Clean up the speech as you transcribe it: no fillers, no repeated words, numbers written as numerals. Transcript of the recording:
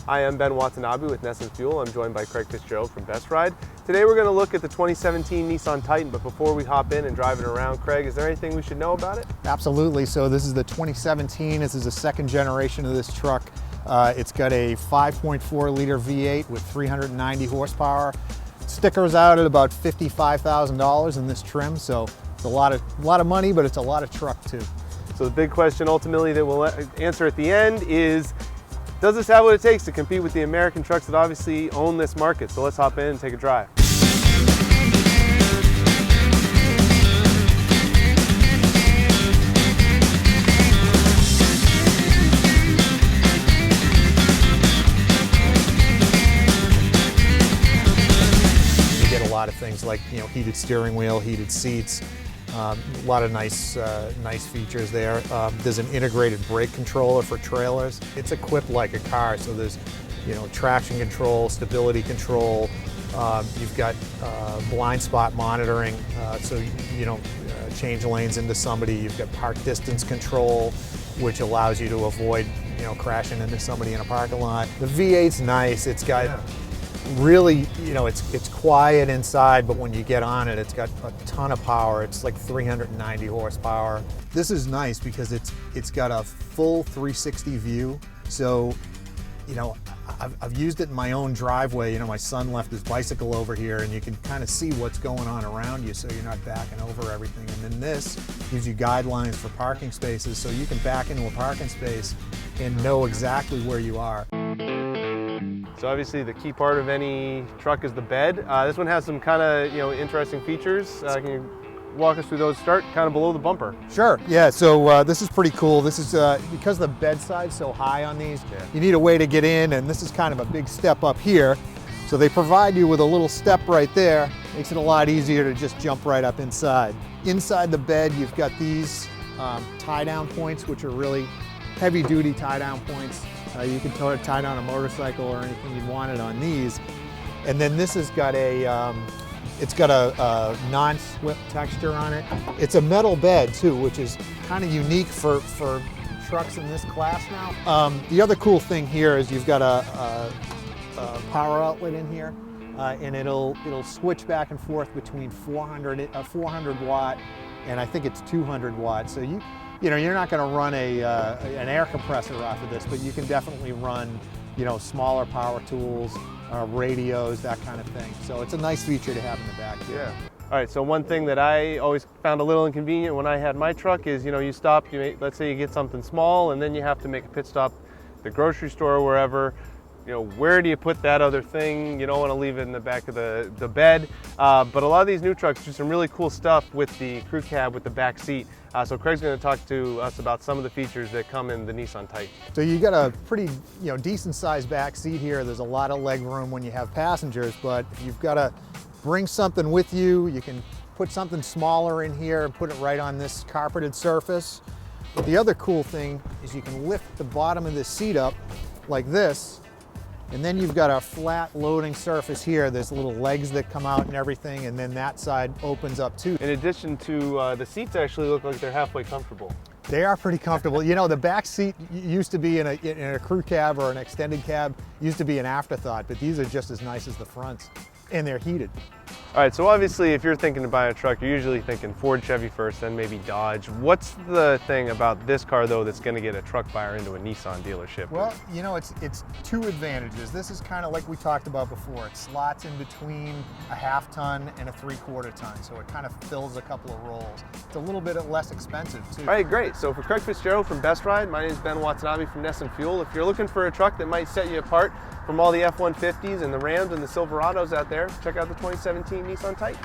Hi, I'm Ben Watanabe with Nissan Fuel. I'm joined by Craig Fitzgerald from Best Ride. Today we're going to look at the 2017 Nissan Titan, but before we hop in and drive it around, Craig, is there anything we should know about it? Absolutely. So this is the 2017. This is the second generation of this truck. It's got a 5.4 liter V8 with 390 horsepower. Stickers out at about $55,000 in this trim, so it's a lot of money, but it's a lot of truck too. So the big question ultimately that we'll answer at the end is, does this have what it takes to compete with the American trucks that obviously own this market? So let's hop in and take a drive. You get a lot of things like, heated steering wheel, heated seats, a lot of nice features there. There's an integrated brake controller for trailers. It's equipped like a car, so there's traction control, stability control. You've got blind spot monitoring, so you don't change lanes into somebody. You've got park distance control, which allows you to avoid crashing into somebody in a parking lot. The V8's nice. It's got really, it's quiet inside, but when you get on it, it's got a ton of power. It's like 390 horsepower. This is nice because it's got a full 360 view. So, I've used it in my own driveway. My son left his bicycle over here, and you can kind of see what's going on around you, so you're not backing over everything. And then this gives you guidelines for parking spaces, so you can back into a parking space and know exactly where you are. So obviously the key part of any truck is the bed. This one has some kind of interesting features. Can you walk us through those? Start kind of below the bumper. Sure, yeah, so this is pretty cool. This is, because the bedside's so high on these, you need a way to get in, and this is kind of a big step up here. So they provide you with a little step right there. Makes it a lot easier to just jump right up inside. Inside the bed, you've got these tie-down points, which are really heavy-duty tie-down points. You can tie down a motorcycle or anything you wanted on these. And then this has got it's got a non-slip texture on it. It's a metal bed too, which is kind of unique for trucks in this class now. The other cool thing here is you've got a power outlet in here, and it'll switch back and forth between 400 watt and I think it's 200 watt. So you're not going to run an air compressor off of this, but you can definitely run, smaller power tools, radios, that kind of thing. So it's a nice feature to have in the back here. Yeah. All right, so one thing that I always found a little inconvenient when I had my truck is, you stop, let's say you get something small, and then you have to make a pit stop at the grocery store or wherever. Where do you put that other thing? You don't want to leave it in the back of the bed. But a lot of these new trucks do some really cool stuff with the crew cab, with the back seat. So Craig's going to talk to us about some of the features that come in the Nissan Titan. So you got a pretty, decent sized back seat here. There's a lot of leg room when you have passengers, but if you've got to bring something with you, you can put something smaller in here and put it right on this carpeted surface. But the other cool thing is you can lift the bottom of this seat up like this, and then you've got a flat loading surface here. There's little legs that come out and everything, and then that side opens up too. In addition to the seats actually look like they're halfway comfortable. They are pretty comfortable. The back seat used to be in a crew cab or an extended cab, used to be an afterthought, but these are just as nice as the fronts, and they're heated. All right, so obviously if you're thinking to buy a truck, you're usually thinking Ford, Chevy first, then maybe Dodge. What's the thing about this car though that's going to get a truck buyer into a Nissan dealership? Well, it's two advantages. This is kind of like we talked about before. It slots in between a half-ton and a 3/4 ton, so it kind of fills a couple of roles. It's a little bit less expensive too. All right, great. So for Craig Fitzgerald from Best Ride, my name is Ben Watanabe from Nissan Fuel. If you're looking for a truck that might set you apart from all the F-150s and the Rams and the Silverados out there, check out the 2017 Nissan Titan.